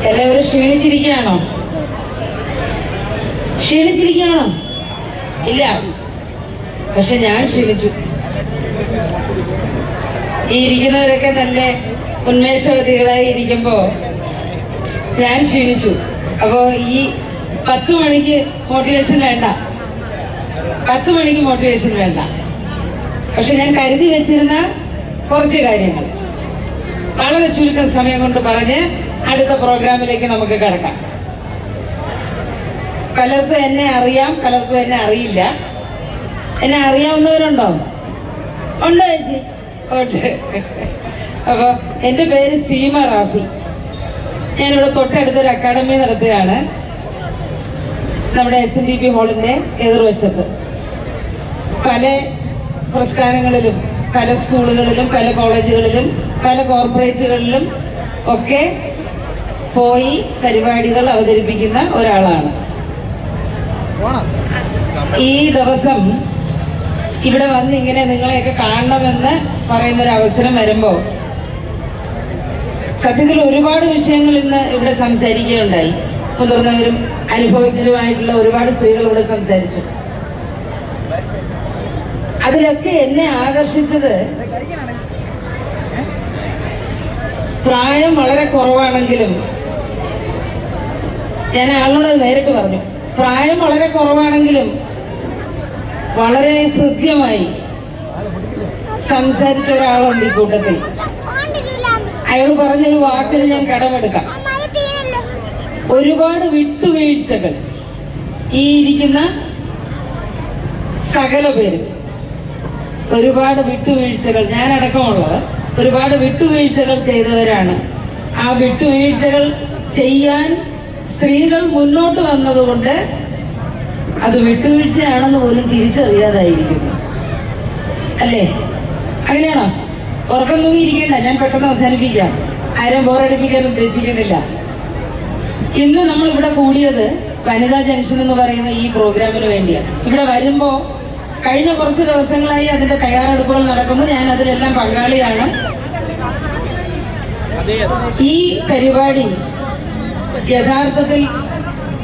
എല്ലാവരും ക്ഷീണിച്ചിരിക്കുകയാണോ? ക്ഷീണിച്ചിരിക്കുകയാണോ? ഇല്ല, പക്ഷെ ഞാൻ ക്ഷീണിച്ചു. ഈ ഇരിക്കുന്നവരൊക്കെ നല്ല ഉന്മേഷവതികളായി ഇരിക്കുമ്പോ ഞാൻ ക്ഷീണിച്ചു. അപ്പോ ഈ 10 മണിക്ക് മോട്ടിവേഷൻ വേണ്ട, 10 മണിക്ക് മോട്ടിവേഷൻ വേണ്ട. പക്ഷെ ഞാൻ കരുതി വെച്ചിരുന്ന കുറച്ച് കാര്യങ്ങൾ വളരെ ചുരുക്കം സമയം കൊണ്ട് പറഞ്ഞ് അടുത്ത പ്രോഗ്രാമിലേക്ക് നമുക്ക് കിടക്കാം. പലർക്കും എന്നെ അറിയാം, പലർക്കും എന്നെ അറിയില്ല. എന്നെ അറിയാവുന്നവരുണ്ടോ? ഉണ്ടോ ചേച്ചി? ഉണ്ട്. അപ്പൊ എന്റെ പേര് സീമ റാഫി. ഞാനിവിടെ തൊട്ടടുത്തൊരു അക്കാഡമി നടത്തുകയാണ്, നമ്മുടെ SNDP ഹാളിന്റെ എതിർവശത്ത്. പല പ്രസ്ഥാനങ്ങളിലും, പല സ്കൂളുകളിലും, പല കോളേജുകളിലും, പല കോർപ്പറേറ്റുകളിലും ഒക്കെ പോയി പരിപാടികൾ അവതരിപ്പിക്കുന്ന ഒരാളാണ്. ഈ ദിവസം ഇവിടെ വന്ന് ഇങ്ങനെ നിങ്ങളെയൊക്കെ കാണണമെന്ന് പറയുന്നൊരു അവസരം വരുമ്പോ സത്യത്തിൽ ഒരുപാട് വിഷയങ്ങൾ ഇന്ന് ഇവിടെ സംസാരിക്കുകയുണ്ടായി. മുതിർന്നവരും അനുഭവജ്ഞരുമായിട്ടുള്ള ഒരുപാട് സ്ത്രീകൾ ഇവിടെ സംസാരിച്ചു. അതിലൊക്കെ എന്നെ ആകർഷിച്ചത് പ്രായം വളരെ കുറവാണെങ്കിലും, ഞാൻ ആളോട് നേരിട്ട് പറഞ്ഞു, പ്രായം വളരെ കുറവാണെങ്കിലും വളരെ ഹൃദ്യമായി സംസാരിച്ച ഒരാളുണ്ട് ഈ കൂട്ടത്തിൽ. അയാൾ പറഞ്ഞൊരു വാക്കിൽ ഞാൻ കടമെടുക്കാം. ഒരുപാട് വിട്ടുവീഴ്ചകൾ ഈ ഇരിക്കുന്ന സകല പേരും, ഒരുപാട് വിട്ടുവീഴ്ചകൾ, ഞാനടക്കമുള്ളത് ഒരുപാട് വിട്ടുവീഴ്ചകൾ ചെയ്തവരാണ്. ആ വിട്ടുവീഴ്ചകൾ ചെയ്യാൻ സ്ത്രീകൾ മുന്നോട്ട് വന്നതുകൊണ്ട് അത് വിട്ടുവീഴ്ചയാണെന്ന് പോലും തിരിച്ചറിയാതായിരിക്കുന്നു. അല്ലേ? അങ്ങനെയാണോ? ഉറക്കം തൂങ്ങിയിരിക്കണ്ട, ഞാൻ പെട്ടെന്ന് അവസാനിപ്പിക്കാം. ആരും ബോറടിപ്പിക്കാൻ ഉദ്ദേശിക്കുന്നില്ല. ഇന്ന് നമ്മൾ ഇവിടെ കൂടിയത് വനിതാ ജംഗ്ഷൻ എന്ന് പറയുന്ന ഈ പ്രോഗ്രാമിന് വേണ്ടിയാണ്. ഇവിടെ വരുമ്പോ കഴിഞ്ഞ കുറച്ച് ദിവസങ്ങളായി അതിന്റെ തയ്യാറെടുപ്പുകൾ നടക്കുന്നു. ഞാൻ അതിലെല്ലാം പങ്കാളിയാണ്. ഈ പരിപാടി യഥാർത്ഥത്തിൽ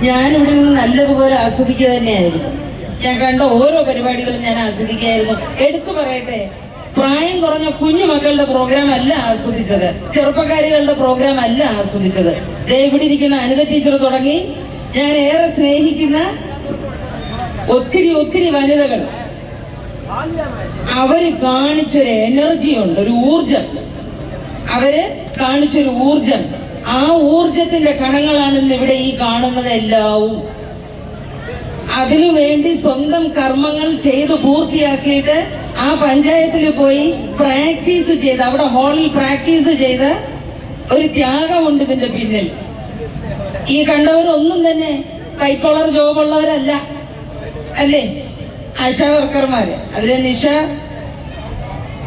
ഞാനിവിടെ നിന്ന് നല്ലതുപോലെ ആസ്വദിക്കുക തന്നെയായിരുന്നു. ഞാൻ കണ്ട ഓരോ പരിപാടികളും ഞാൻ ആസ്വദിക്കുകയായിരുന്നു. എടുത്തു പറയട്ടെ, പ്രായം കുറഞ്ഞ കുഞ്ഞു മക്കളുടെ പ്രോഗ്രാം അല്ല ആസ്വദിച്ചത്, ചെറുപ്പക്കാരികളുടെ പ്രോഗ്രാം അല്ല ആസ്വദിച്ചത്. ഇവിടെ ഇരിക്കുന്ന അനിത ടീച്ചർ തുടങ്ങി ഞാൻ ഏറെ സ്നേഹിക്കുന്ന ഒത്തിരി ഒത്തിരി വനിതകൾ, അവര് കാണിച്ചൊരു എനർജി ഉണ്ട്, ഒരു ഊർജം. അവര് കാണിച്ചൊരു ഊർജം, ആ ഊർജത്തിന്റെ കണങ്ങളാണ് ഇന്ന് ഇവിടെ ഈ കാണുന്നത് എല്ലാവും. അതിനുവേണ്ടി സ്വന്തം കർമ്മങ്ങൾ ചെയ്ത് പൂർത്തിയാക്കിയിട്ട് ആ പഞ്ചായത്തിൽ പോയി പ്രാക്ടീസ് ചെയ്ത്, അവിടെ ഹാളിൽ പ്രാക്ടീസ് ചെയ്ത ഒരു ത്യാഗമുണ്ട് ഇതിന്റെ പിന്നിൽ. ഈ കണ്ടവരൊന്നും തന്നെ വൈറ്റ് കോളർ ജോബുള്ളവരല്ല, അല്ലേ? ആശാ വർക്കർമാര്. അതിലെ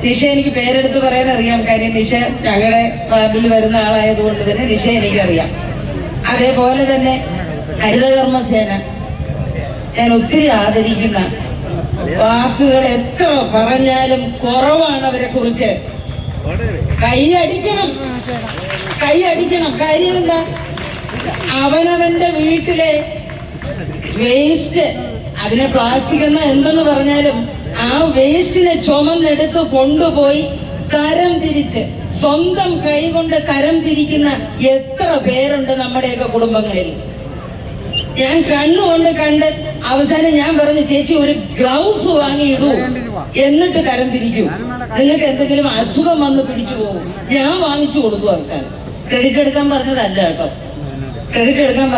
നിഷ എനിക്ക് പേരെടുത്ത് പറയാൻ അറിയാം. കാര്യം നിഷ ഞങ്ങളുടെ വാർഡിൽ വരുന്ന ആളായതുകൊണ്ട് തന്നെ നിഷ എനിക്കറിയാം. അതേപോലെ തന്നെ ഹരിതകർമ്മസേന, ഞാൻ ഒത്തിരി ആദരിക്കുന്ന, വാക്കുകൾ എത്ര പറഞ്ഞാലും കുറവാണ് അവരെ കുറിച്ച്. കൈയടിക്കണം. കാര്യം എന്താ? അവനവന്റെ വീട്ടിലെ വേസ്റ്റ്, അതിനെ പ്ലാസ്റ്റിക് എന്തെന്ന് പറഞ്ഞാലും ആ വേസ്റ്റിനെ ചുമന്നെടുത്ത് കൊണ്ടുപോയി തരം തിരിച്ച് സ്വന്തം കൈ കൊണ്ട് തരം തിരിക്കുന്ന എത്ര പേരുണ്ട് നമ്മുടെയൊക്കെ കുടുംബങ്ങളിൽ. ഞാൻ കണ്ണുകൊണ്ട് കണ്ട് അവസാനം ഞാൻ പറഞ്ഞു, ചേച്ചി ഒരു ഗ്ലൗസ് വാങ്ങിയിടൂ, എന്നിട്ട് തരം തിരിക്കൂ, നിങ്ങൾക്ക് എന്തെങ്കിലും അസുഖം വന്ന് പിടിച്ചു പോകും. ഞാൻ വാങ്ങിച്ചു കൊടുത്തു അവസാനം. ക്രെഡിറ്റ് എടുക്കാൻ പറഞ്ഞതല്ല കേട്ടോ, ക്രെഡിറ്റ് എടുക്കാൻ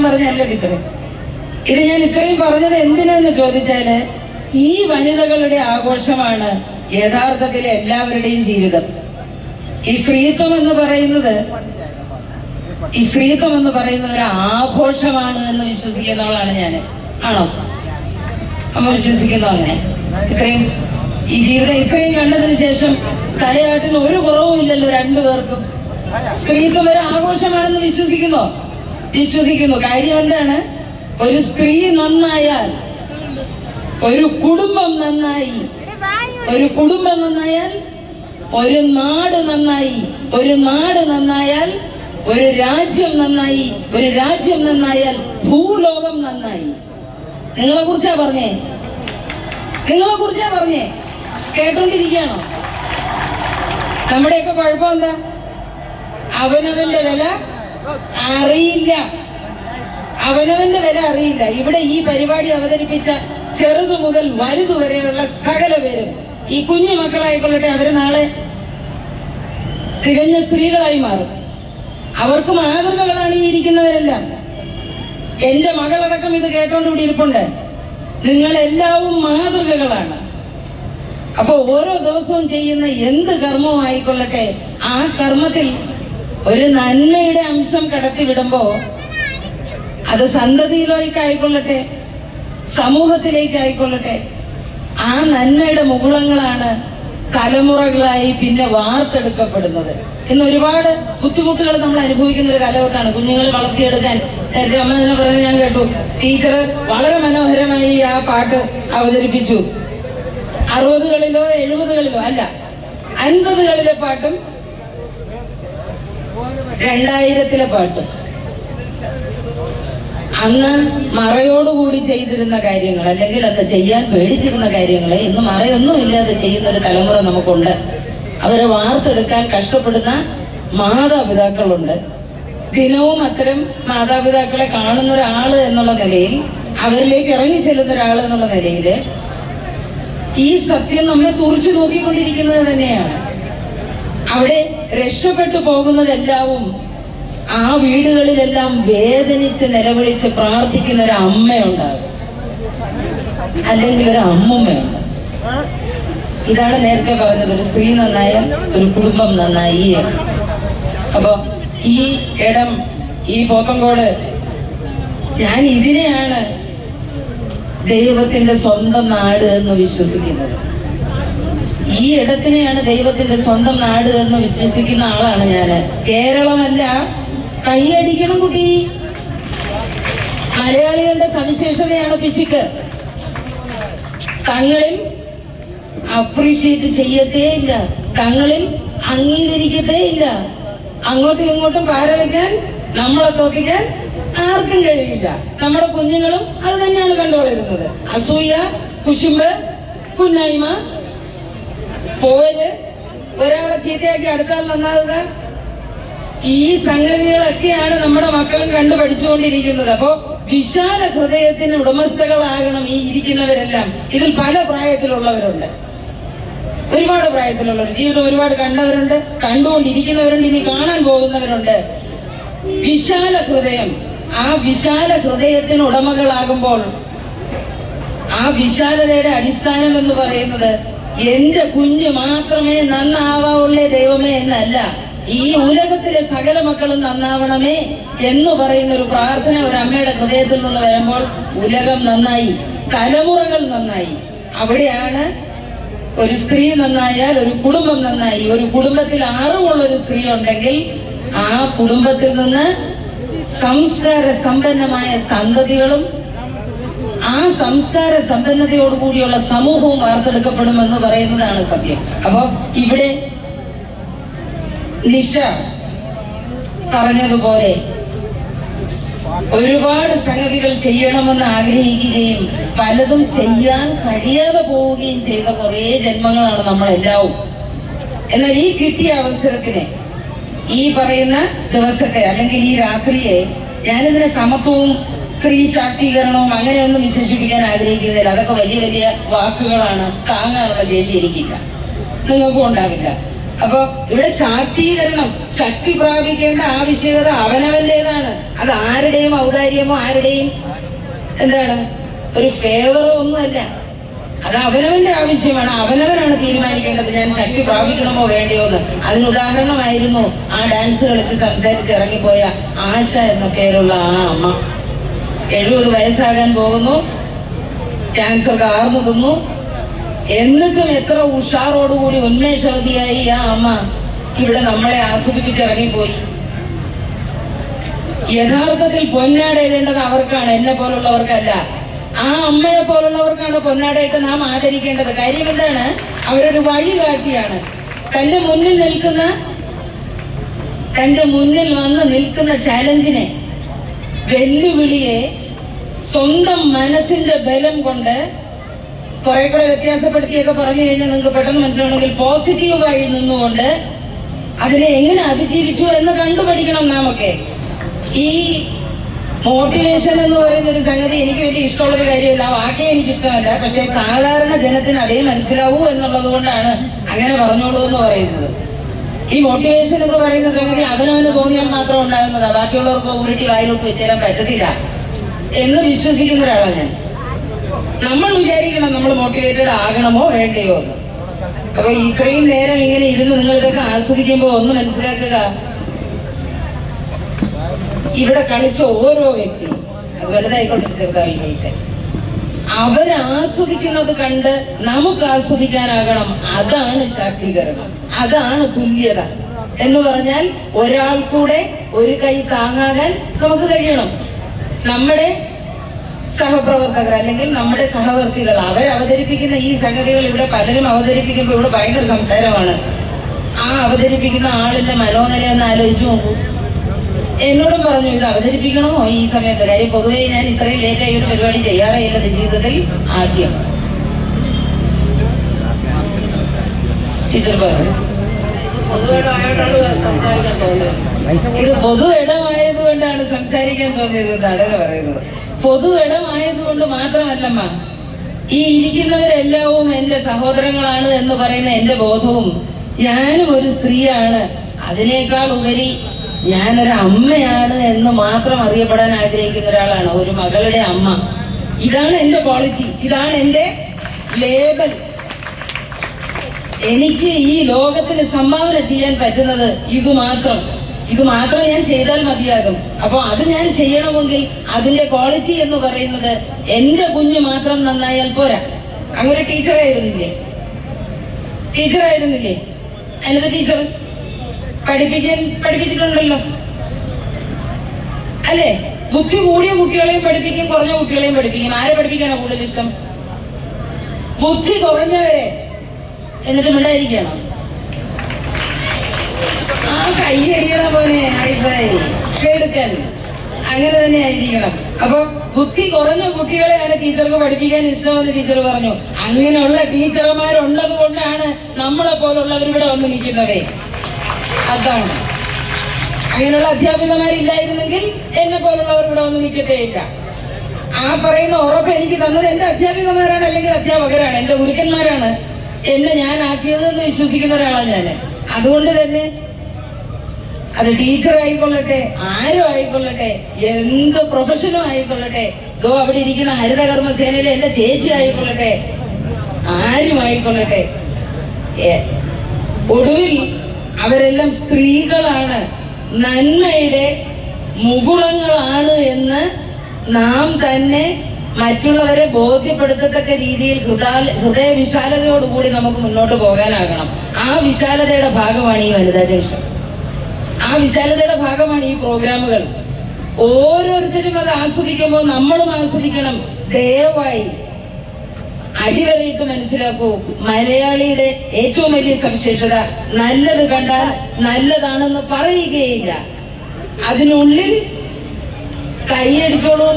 പറഞ്ഞതല്ല ടീച്ചറെ. ഇത് ഞാൻ ഇത്രയും പറഞ്ഞത് എന്തിനാന്ന് ചോദിച്ചാല്, ഈ വനിതകളുടെ ആഘോഷമാണ് യഥാർത്ഥത്തിൽ എല്ലാവരുടെയും ജീവിതം. ഈ സ്ത്രീത്വം എന്ന് പറയുന്നത് ഒരു ആഘോഷമാണ് എന്ന് വിശ്വസിക്കുന്നവളാണ് ഞാൻ. ആണോ? അമ്മ വിശ്വസിക്കുന്നോ അങ്ങനെ? ഈ ജീവിതം ഇത്രയും കണ്ടതിന് ശേഷം തലയാട്ടിന് ഒരു കുറവും ഇല്ലല്ലോ രണ്ടുപേർക്കും. സ്ത്രീത്വം ഒരു ആഘോഷമാണെന്ന് വിശ്വസിക്കുന്നു. കാര്യം എന്താണ്? ഒരു സ്ത്രീ നന്നായാൽ ഒരു കുടുംബം നന്നായി, ഒരു നാട് നന്നായി, ഒരു നാട് നന്നായാൽ ഒരു രാജ്യം നന്നായി, ഒരു രാജ്യം നന്നായാൽ ഭൂലോകം നന്നായി. നിങ്ങളെ കുറിച്ചാ പറഞ്ഞേ, നിങ്ങളെ കുറിച്ചാ പറഞ്ഞേ. കേട്ടോണ്ടിരിക്കുകയാണോ? നമ്മുടെയൊക്കെ കുഴപ്പം എന്താ? അവനവന്റെ വില അറിയില്ല, അവനവന്റെ വില അറിയില്ല. ഇവിടെ ഈ പരിപാടി അവതരിപ്പിച്ച ചെറുതു മുതൽ വലുതു വരെയുള്ള സകല പേരും, ഈ കുഞ്ഞു മക്കളായിക്കൊള്ളട്ടെ, അവര് നാളെ തികഞ്ഞ സ്ത്രീകളായി മാറും. അവർക്ക് മാതൃകകളാണ് ഈ ഇരിക്കുന്നവരെല്ലാം. എന്റെ മകളടക്കം ഇത് കേട്ടോണ്ട് ഇവിടെ ഇരിപ്പുണ്ട്. നിങ്ങളെല്ലാവരും മാതൃകകളാണ്. അപ്പൊ ഓരോ ദിവസവും ചെയ്യുന്ന എന്ത് കർമ്മവും ആയിക്കൊള്ളട്ടെ, ആ കർമ്മത്തിൽ ഒരു നന്മയുടെ അംശം കടത്തിവിടുമ്പോ അത് സന്തതിയിലേക്കായിക്കൊള്ളട്ടെ, സമൂഹത്തിലേക്കായിക്കൊള്ളട്ടെ, ആ നന്മയുടെ മുകുളങ്ങളാണ് തലമുറകളായി പിന്നെ വാർത്തെടുക്കപ്പെടുന്നത്. ഇന്ന് ഒരുപാട് ബുദ്ധിമുട്ടുകൾ നമ്മൾ അനുഭവിക്കുന്ന ഒരു കാലഘട്ടമാണ്. കുഞ്ഞുങ്ങൾ വളർത്തിയെടുക്കാൻ എന്റെ അമ്മ തന്നെ പറഞ്ഞ് ഞാൻ കേട്ടു. ടീച്ചർ വളരെ മനോഹരമായി ആ പാട്ട് അവതരിപ്പിച്ചു. 60കളിലോ 70കളിലോ അല്ല, 50കളിലെ പാട്ടും 2000ത്തിലെ പാട്ടും. അന്ന് മറയോടുകൂടി ചെയ്തിരുന്ന കാര്യങ്ങൾ, അല്ലെങ്കിൽ അത് ചെയ്യാൻ പേടിച്ചിരുന്ന കാര്യങ്ങൾ ഇന്ന് മറയൊന്നുമില്ലാതെ ചെയ്യുന്ന ഒരു തലമുറ നമുക്കുണ്ട്. അവരെ വാർത്തെടുക്കാൻ കഷ്ടപ്പെടുന്ന മാതാപിതാക്കളുണ്ട്. ദിനവും അത്തരം മാതാപിതാക്കളെ കാണുന്ന ഒരാള് എന്നുള്ള നിലയിൽ, അവരിലേക്ക് ഇറങ്ങി ചെല്ലുന്ന ഒരാൾ എന്നുള്ള നിലയിൽ ഈ സത്യം നമ്മെ തുറച്ചു നോക്കിക്കൊണ്ടിരിക്കുന്നത് തന്നെയാണ്. അവിടെ രക്ഷപ്പെട്ടു പോകുന്നതെല്ലാവും ആ വീടുകളിലെല്ലാം വേദനിച്ച് നിലവിളിച്ച് പ്രാർത്ഥിക്കുന്ന ഒരു അമ്മയുണ്ടാകും, അല്ലെങ്കിൽ ഒരു അമ്മുമ്മയുണ്ടാകും. ഇതാണ് നേരത്തെ പറഞ്ഞത്, ഒരു സ്ത്രീ നന്നായാൽ ഒരു കുടുംബം നന്നായി. അപ്പൊ ഈ ഇടം, ഈ പോത്തങ്കോട്, ഞാൻ ഇതിനെയാണ് ദൈവത്തിന്റെ സ്വന്തം നാട് എന്ന് വിശ്വസിക്കുന്നത്. ഈ ഇടത്തിനെയാണ് ദൈവത്തിന്റെ സ്വന്തം നാട് എന്ന് വിശ്വസിക്കുന്ന ആളാണ് ഞാന്. കേരളമല്ല, കൈയടിക്കണം കുട്ടി. മലയാളികളുടെ സവിശേഷതയാണ് പിശുക്ക്. തങ്ങളിൽ അപ്രീഷിയേറ്റ് ചെയ്യത്തേ ഇല്ല, തങ്ങളിൽ അംഗീകരിക്കത്തേ ഇല്ല. അങ്ങോട്ടും ഇങ്ങോട്ടും പാര വയ്ക്കാൻ, നമ്മളെ തോപ്പിക്കാൻ ആർക്കും കഴിയില്ല. നമ്മുടെ കുഞ്ഞുങ്ങളും അത് തന്നെയാണ് കണ്ടുകൊള്ളുന്നത്. അസൂയ, കുശുമ്പ്, കുന്നായ്മ, പോര്, ഒരാളെ ചീത്തയാക്കി അടുത്താൽ നന്നാവുക, ഈ സംഗതികളൊക്കെയാണ് നമ്മുടെ മക്കളും കണ്ടു പഠിച്ചുകൊണ്ടിരിക്കുന്നത്. അപ്പോ വിശാല ഹൃദയത്തിന് ഉടമസ്ഥകളാകണം ഈ ഇരിക്കുന്നവരെല്ലാം. ഇതിൽ പല പ്രായത്തിലുള്ളവരുണ്ട്, ഒരുപാട് പ്രായത്തിലുള്ളവർ, ജീവിതം ഒരുപാട് കണ്ടവരുണ്ട്, കണ്ടുകൊണ്ടിരിക്കുന്നവരുണ്ട്, ഇനി കാണാൻ പോകുന്നവരുണ്ട്. വിശാല ഹൃദയം, ആ വിശാല ഹൃദയത്തിന് ഉടമകളാകുമ്പോൾ ആ വിശാലതയുടെ അടിസ്ഥാനം എന്ന് പറയുന്നത് എന്റെ കുഞ്ഞ് മാത്രമേ നന്നാവാവുള്ളേ ദൈവമേ എന്നല്ല, ഈ ഉലകത്തിലെ സകല മക്കളും നന്നാവണമേ എന്ന് പറയുന്ന ഒരു പ്രാർത്ഥന ഒരു അമ്മയുടെ ഹൃദയത്തിൽ നിന്ന് വരുമ്പോൾ ഉലകം നന്നായി, തലമുറകൾ നന്നായി. അവിടെയാണ് ഒരു സ്ത്രീ നന്നായാൽ ഒരു കുടുംബം നന്നായി. ഒരു കുടുംബത്തിൽ അറിവുള്ള ഒരു സ്ത്രീ ഉണ്ടെങ്കിൽ ആ കുടുംബത്തിൽ നിന്ന് സംസ്കാര സമ്പന്നമായ സന്തതികളും ആ സംസ്കാര സമ്പന്നതയോടുകൂടിയുള്ള സമൂഹവും വാർത്തെടുക്കപ്പെടുമെന്ന് പറയുന്നതാണ് സത്യം. അപ്പൊ ഇവിടെ നിഷ പറഞ്ഞതുപോലെ ഒരുപാട് സംഗതികൾ ചെയ്യണമെന്ന് ആഗ്രഹിക്കുകയും പലതും ചെയ്യാൻ കഴിയാതെ പോവുകയും ചെയ്ത കുറേ ജന്മങ്ങളാണ് നമ്മളെല്ലാവും. എന്നാൽ ഈ കിട്ടിയ അവസരത്തിനെ, ഈ പറയുന്ന ദിവസത്തെ അല്ലെങ്കിൽ ഈ രാത്രിയെ ഞാനിതിനെ സമത്വവും സ്ത്രീ ശാക്തീകരണവും അങ്ങനെയൊന്നും വിശേഷിപ്പിക്കാൻ ആഗ്രഹിക്കുന്നില്ല. അതൊക്കെ വലിയ വലിയ വാക്കുകളാണ്, താങ്ങാനുള്ള ശേഷി എനിക്കില്ല, നിങ്ങൾക്കും ഉണ്ടാവില്ല. അപ്പൊ ഇവിടെ ശാക്തീകരണം, ശക്തി പ്രാപിക്കേണ്ട ആവശ്യകത അവനവന്റേതാണ്. അത് ആരുടെയും ഔദാര്യമോ ആരുടെയും എന്താണ് ഒരു ഫേവറോ ഒന്നുമല്ല. അത് അവനവന്റെ ആവശ്യമാണ്. അവനവനാണ് തീരുമാനിക്കേണ്ടത് ഞാൻ ശക്തി പ്രാപിക്കണമോ വേണ്ടയോ എന്ന്. അതിന് ഉദാഹരണമായിരുന്നു ആ ഡാൻസ് കളിച്ച് സംസാരിച്ച് ഇറങ്ങിപ്പോയ ആശ എന്ന പേരുള്ള ആ അമ്മ. 70 വയസ്സാകാൻ പോകുന്നു, ക്യാൻസർ കാർന്നു തിന്നു. എന്നിട്ടും എത്ര ഉഷാറോടുകൂടി ഉന്മേഷവതിയായി ആ അമ്മ ഇവിടെ നമ്മളെ ആസ്വദിപ്പിച്ചിറങ്ങിപ്പോയി. യഥാർത്ഥത്തിൽ പൊന്നാടയിടേണ്ടത് അവർക്കാണ്, എന്നെ പോലുള്ളവർക്കല്ല. ആ അമ്മയെ പോലുള്ളവർക്കാണ് പൊന്നാടയിട്ട് നാം ആദരിക്കേണ്ടത്. കാര്യം എന്താണ്? അവരൊരു വഴികാട്ടിയാണ്. തന്റെ മുന്നിൽ വന്ന് നിൽക്കുന്ന ചാലഞ്ചിനെ, വെല്ലുവിളിയെ സ്വന്തം മനസ്സിന്റെ ബലം കൊണ്ട് കുറെ കൂടെ വ്യത്യാസപ്പെടുത്തിയൊക്കെ പറഞ്ഞു കഴിഞ്ഞാൽ നിങ്ങൾക്ക് പെട്ടെന്ന് മനസ്സിലാവണമെങ്കിൽ പോസിറ്റീവായി നിന്നുകൊണ്ട് അതിനെ എങ്ങനെ അതിജീവിച്ചു എന്ന് കണ്ടുപഠിക്കണം നാമൊക്കെ. ഈ മോട്ടിവേഷൻ എന്ന് പറയുന്ന ഒരു സംഗതി എനിക്ക് വലിയ ഇഷ്ടമുള്ളൊരു കാര്യമല്ല, വാക്കേ എനിക്കിഷ്ടമല്ല. പക്ഷെ സാധാരണ ജനത്തിന് അതേ മനസ്സിലാവൂ എന്നുള്ളത് കൊണ്ടാണ് അങ്ങനെ പറഞ്ഞോളൂ എന്ന് പറയുന്നത്. ഈ മോട്ടിവേഷൻ എന്ന് പറയുന്ന സംഗതി അവനവന് തോന്നിയാൽ മാത്രം ഉണ്ടാകുന്നതാണ്, ബാക്കിയുള്ളവർക്ക് ഉരുട്ടി വായിലോട്ട് വെച്ചുതരാൻ പറ്റത്തില്ല എന്ന് വിശ്വസിക്കുന്ന ഒരാളാണ് ഞാൻ. നമ്മൾ വിചാരിക്കണം നമ്മൾ മോട്ടിവേറ്റഡ് ആകണമോ വേണ്ടയോ എന്ന്. അപ്പൊ ഇത്രയും നേരം ഇങ്ങനെ ഇരുന്ന് നിങ്ങൾ ഇതൊക്കെ ആസ്വദിക്കുമ്പോ ഒന്ന് മനസ്സിലാക്കുക, ഇവിടെ കളിച്ച ഓരോ വ്യക്തി, അത് വലുതായിക്കോട്ടെ ചെറുതായിക്കോട്ടെ, അവരാസ്വദിക്കുന്നത് കണ്ട് നമുക്ക് ആസ്വദിക്കാനാകണം. അതാണ് ശാക്തീകരണം, അതാണ് തുല്യത എന്ന് പറഞ്ഞാൽ ഒരാൾ കൂടെ ഒരു കൈ താങ്ങാകാൻ നമുക്ക് കഴിയണം. നമ്മുടെ സഹപ്രവർത്തകർ അല്ലെങ്കിൽ നമ്മുടെ സഹവർത്തികൾ അവരവതരിപ്പിക്കുന്ന ഈ സംഗതികൾ ഇവിടെ പലരും അവതരിപ്പിക്കുമ്പോൾ ഇവിടെ ഭയങ്കര സംസാരമാണ്. ആ അവതരിപ്പിക്കുന്ന ആളിന്റെ മനോനില ഒന്ന് ആലോചിച്ചു നോക്കൂ. എന്നോടും പറഞ്ഞു ഇത് അവതരിപ്പിക്കണമോ ഈ സമയത്ത്. കാര്യം പൊതുവേ ഞാൻ ഇത്രയും ലേറ്റായി ഒരു പരിപാടി ചെയ്യാറേയില്ലത് ജീവിതത്തിൽ ആദ്യം. ടീച്ചർ പറഞ്ഞു പൊതുവിടമായിട്ടാണ് സംസാരിക്കാൻ തോന്നുന്നത്. ഇത് പൊതു ഇടമായത് കൊണ്ടാണ് സംസാരിക്കാൻ തോന്നിയത് എന്നാണ് പറയുന്നത്. പൊതു ഇടമായതുകൊണ്ട് മാത്രമല്ലമ്മ, ഈ ഇരിക്കുന്നവരെല്ലാവും എന്റെ സഹോദരങ്ങളാണ് എന്ന് പറയുന്ന എന്റെ ബോധവും ഞാനും ഒരു സ്ത്രീയാണ്, അതിനേക്കാൾ ഉപരി ഞാനൊരു അമ്മയാണ് എന്ന് മാത്രം അറിയപ്പെടാൻ ആഗ്രഹിക്കുന്ന ഒരാളാണ്, ഒരു മകളുടെ അമ്മ. ഇതാണ് എന്റെ ക്വാളിറ്റി, ഇതാണ് എന്റെ ലേബൽ. എനിക്ക് ഈ ലോകത്തിന് സംഭാവന ചെയ്യാൻ പറ്റുന്നത് ഇത് മാത്രം ഞാൻ ചെയ്താൽ മതിയാകും. അപ്പൊ അത് ഞാൻ ചെയ്യണമെങ്കിൽ അതിന്റെ ക്വാളിറ്റി എന്ന് പറയുന്നത് എന്റെ കുഞ്ഞ് മാത്രം നന്നായാൽ പോരാ. അങ്ങനെ ടീച്ചറായിരുന്നില്ലേ അതിനകത്ത് ടീച്ചർ പഠിപ്പിച്ചിട്ടുണ്ടല്ലോ അല്ലേ? ബുദ്ധി കൂടിയ കുട്ടികളെയും പഠിപ്പിക്കും, കുറഞ്ഞ കുട്ടികളെയും പഠിപ്പിക്കും. ആരെ പഠിപ്പിക്കാനാണ് കൂടുതൽ ഇഷ്ടം? ബുദ്ധി കുറഞ്ഞവരെ. എന്നിട്ട് മിണ്ടായിരിക്കണം. ആ കൈയടിക്കണ പോലെ കേടുക്കാൻ അങ്ങനെ തന്നെ ആയിരിക്കണം. അപ്പൊ ബുദ്ധി കുറഞ്ഞ കുട്ടികളെയാണ് ടീച്ചർക്ക് പഠിപ്പിക്കാൻ ഇഷ്ടമെന്ന് ടീച്ചർ പറഞ്ഞു. അങ്ങനെയുള്ള ടീച്ചർമാരുള്ളത് കൊണ്ടാണ് നമ്മളെ പോലുള്ളവർ ഇവിടെ വന്ന് നിൽക്കുന്നതേ. അതാണ്. അങ്ങനെയുള്ള അധ്യാപികമാരില്ലായിരുന്നെങ്കിൽ എന്നെ പോലുള്ളവർ ഇവിടെ വന്ന് നിൽക്കത്തേയില്ല. ആ പറയുന്ന ഉറപ്പ് എനിക്ക് തന്നത് എന്റെ അധ്യാപികമാരാണ്, അല്ലെങ്കിൽ അധ്യാപകരാണ്, എന്റെ ഗുരുക്കന്മാരാണ് എന്നെ ഞാൻ ആക്കിയതെന്ന് വിശ്വസിക്കുന്ന ഒരാളാണ് ഞാൻ. അതുകൊണ്ട് തന്നെ അത് ടീച്ചർ ആയിക്കൊള്ളട്ടെ, ആരും ആയിക്കൊള്ളട്ടെ, എന്ത് പ്രൊഫഷനും ആയിക്കൊള്ളട്ടെ, ഇതോ അവിടെ ഇരിക്കുന്ന ഹരിതകർമ്മസേനയിലെ എന്റെ ചേച്ചി ആയിക്കൊള്ളട്ടെ, ആരും ആയിക്കൊള്ളട്ടെ, ഒടുവിൽ അവരെല്ലാം സ്ത്രീകളാണ്, നന്മയുടെ മുകുളങ്ങളാണ് എന്ന് നാം തന്നെ മറ്റുള്ളവരെ ബോധ്യപ്പെടുത്തത്തക്ക രീതിയിൽ ഹൃദയ വിശാലതയോടുകൂടി നമുക്ക് മുന്നോട്ട് പോകാനാകണം. ആ വിശാലതയുടെ ഭാഗമാണ് ഈ വനിതാ ജംഗ്ഷൻ, ആ വിശാലതയുടെ ഭാഗമാണ് ഈ പ്രോഗ്രാമുകൾ. ഓരോരുത്തരും അത് ആസ്വദിക്കുമ്പോൾ നമ്മളും ആസ്വദിക്കണം. ദയവായി അടിവരയിട്ട് മനസ്സിലാക്കൂ, മലയാളിയുടെ ഏറ്റവും വലിയ സവിശേഷത നല്ലത് കണ്ടാൽ നല്ലതാണെന്ന് പറയുകയില്ല, അതിനുള്ളിൽ കൈയടിച്ചോളൂ.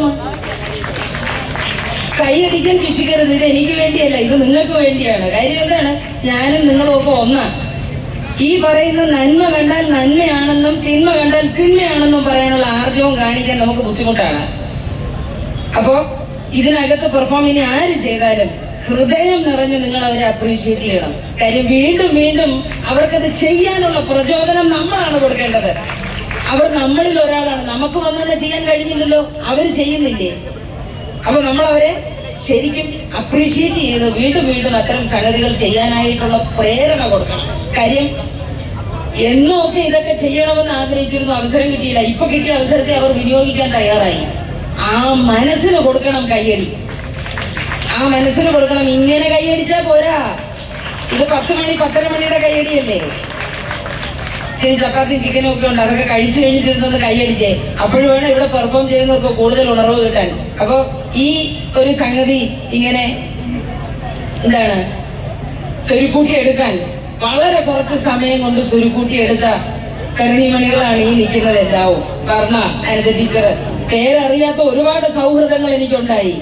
കൈയടിക്കാൻ പിശിക്കരുത്. ഇത് എനിക്ക് വേണ്ടിയല്ല, ഇത് നിങ്ങൾക്ക് വേണ്ടിയാണ്. കാര്യം എന്താണ്? ഞാനും നിങ്ങളും ഒക്കെ ഒന്നാണ്. ഈ പറയുന്ന നന്മ കണ്ടാൽ നന്മയാണെന്നും തിന്മ കണ്ടാൽ തിന്മയാണെന്നും പറയാനുള്ള ആർജവം കാണിക്കാൻ നമുക്ക് ബുദ്ധിമുട്ടാണ്. അപ്പോ ഇതിനകത്ത് പെർഫോം ഇനി ആര് ചെയ്താലും ഹൃദയം നിറഞ്ഞ് നിങ്ങൾ അവരെ അപ്രീഷിയേറ്റ് ചെയ്യണം. കാര്യം വീണ്ടും വീണ്ടും അവർക്കത് ചെയ്യാനുള്ള പ്രചോദനം നമ്മളാണ് കൊടുക്കേണ്ടത്. അവർ നമ്മളിൽ ഒരാളാണ്. നമുക്ക് വന്നത് ചെയ്യാൻ കഴിഞ്ഞില്ലല്ലോ, അവർ ചെയ്യുന്നില്ലേ? അപ്പൊ നമ്മൾ അവരെ ശരിക്കും അപ്രീഷിയേറ്റ് ചെയ്ത് വീണ്ടും വീണ്ടും അത്തരം സംഗതികൾ ചെയ്യാനായിട്ടുള്ള പ്രേരണ കൊടുക്കണം. കാര്യം എന്നൊക്കെ ഇതൊക്കെ ചെയ്യണമെന്ന് ആഗ്രഹിച്ചിരുന്നു, അവസരം കിട്ടിയില്ല. ഇപ്പൊ കിട്ടിയ അവസരത്തെ അവർ വിനിയോഗിക്കാൻ തയ്യാറായി. ആ മനസ്സിന് കൊടുക്കണം കയ്യടി, ആ മനസ്സിന് കൊടുക്കണം. ഇങ്ങനെ കൈയടിച്ചാ പോരാ. ഇത് 10 മണി 10:30 മണിയുടെ കൈയടിയല്ലേ? ചപ്പാത്തിയും ചിക്കനും ഒക്കെ ഉണ്ട്, അതൊക്കെ കഴിച്ചു കഴിഞ്ഞിട്ടിരുന്നത് കൈയടിച്ചേ. അപ്പോഴും വേണം ഇവിടെ പെർഫോം ചെയ്യുന്നവർക്ക് കൂടുതൽ ഉണർവ് കിട്ടാൻ. അപ്പൊ ഈ ഒരു സംഗതി ഇങ്ങനെ എന്താണ് സ്വരുക്കൂട്ടി എടുക്കാൻ വളരെ കുറച്ച് സമയം കൊണ്ട് സുരുക്കൂട്ടിയെടുത്ത കരുണിമണികളാണ് ഈ നിൽക്കുന്നത് എല്ലാവും. വർമ്മ, അനിത ടീച്ചർ, പേരറിയാത്ത ഒരുപാട് സൗഹൃദങ്ങൾ എനിക്കുണ്ടായി.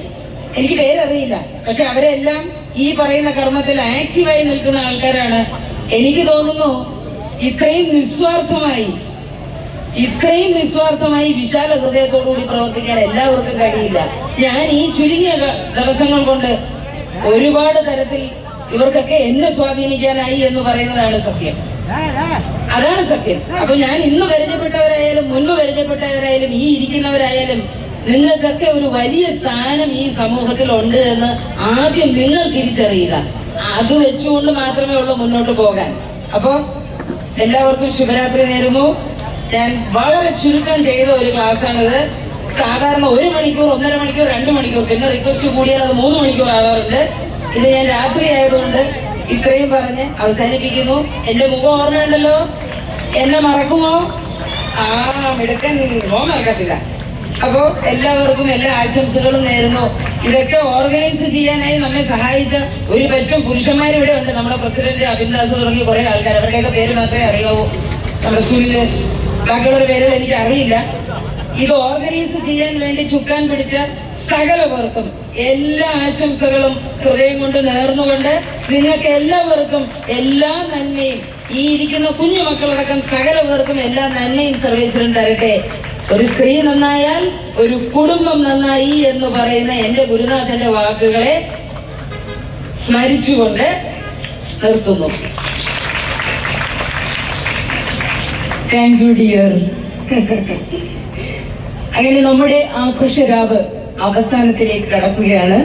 എനിക്ക് പേരറിയില്ല, പക്ഷെ അവരെല്ലാം ഈ പറയുന്ന കർമ്മത്തിൽ ആക്റ്റീവായി നിൽക്കുന്ന ആൾക്കാരാണ്. എനിക്ക് തോന്നുന്നു ഇത്രയും നിസ്വാർത്ഥമായി വിശാല ഹൃദയത്തോടുകൂടി പ്രവർത്തിക്കാൻ എല്ലാവർക്കും കഴിയില്ല. ഞാൻ ഈ ചുരുങ്ങിയ ദിവസങ്ങൾ കൊണ്ട് ഒരുപാട് തരത്തിൽ ഇവർക്കൊക്കെ എന്നെ സ്വാധീനിക്കാനായി എന്ന് പറയുന്നതാണ് സത്യം. അതാണ് സത്യം. അപ്പൊ ഞാൻ ഇന്ന് പരിചയപ്പെട്ടവരായാലും മുൻപ് പരിചയപ്പെട്ടവരായാലും ഈ ഇരിക്കുന്നവരായാലും നിങ്ങൾക്കൊക്കെ ഒരു വലിയ സ്ഥാനം ഈ സമൂഹത്തിൽ ഉണ്ട് എന്ന് ആദ്യം നിങ്ങൾ തിരിച്ചറിയുക. അത് വെച്ചുകൊണ്ട് മാത്രമേ ഉള്ളൂ മുന്നോട്ട് പോകാൻ. അപ്പോ എല്ലാവർക്കും ശുഭരാത്രി നേരുന്നു. ഞാൻ വളരെ ചുരുക്കം ചെയ്ത ഒരു ക്ലാസ്സാണിത്. സാധാരണ 1 മണിക്കൂർ, 1.5 മണിക്കൂർ, 2 മണിക്കൂർ, പിന്നെ റിക്വസ്റ്റ് കൂടിയാൽ അത് 3 മണിക്കൂർ ആവാറുണ്ട്. ഇത് ഞാൻ രാത്രി ആയതുകൊണ്ട് ഇത്രയും പറഞ്ഞ് അവസാനിപ്പിക്കുന്നു. എന്റെ മുഖം ഓർമ്മയുണ്ടല്ലോ? എന്നെ മറക്കുമോ? മിടുക്കൻ, മറക്കത്തില്ല. അപ്പോ എല്ലാവർക്കും എല്ലാ ആശംസകളും നേരുന്നു. ഇതൊക്കെ ഓർഗനൈസ് ചെയ്യാനായി നമ്മെ സഹായിച്ച ഒരു പറ്റും പുരുഷന്മാർ ഇവിടെ ഉണ്ട്. നമ്മുടെ പ്രസിഡന്റ് അബിൻദാസ് തുടങ്ങിയ കുറെ ആൾക്കാർ, അവരുടെയൊക്കെ പേര് മാത്രമേ അറിയാവൂ. നമ്മുടെ സുനില്, ബാക്കിയുള്ള പേരുകൾ എനിക്ക് അറിയില്ല. ഇത് ഓർഗനൈസ് ചെയ്യാൻ വേണ്ടി ചുക്കാൻ പിടിച്ച സകലവർക്കും എല്ലാ ആശംസകളും ഹൃദയം കൊണ്ട് നേർന്നുകൊണ്ട് നിങ്ങൾക്ക് എല്ലാവർക്കും എല്ലാ നന്മയും, ഈ ഇരിക്കുന്ന കുഞ്ഞു മക്കളടക്കം സകലവർക്കും എല്ലാ നന്മയും സർവേശ്വരൻ തരട്ടെ. ഒരു സ്ത്രീ നന്നായാൽ ഒരു കുടുംബം നന്നായി എന്ന് പറയുന്ന എന്റെ ഗുരുനാഥന്റെ വാക്കുകളെ സ്മരിച്ചുകൊണ്ട് നിർത്തുന്നു. Thank you dear. അങ്ങനെ നമ്മുടെ ആഘോഷരാവ് അവസാനത്തിലേക്ക് കടക്കുകയാണ്.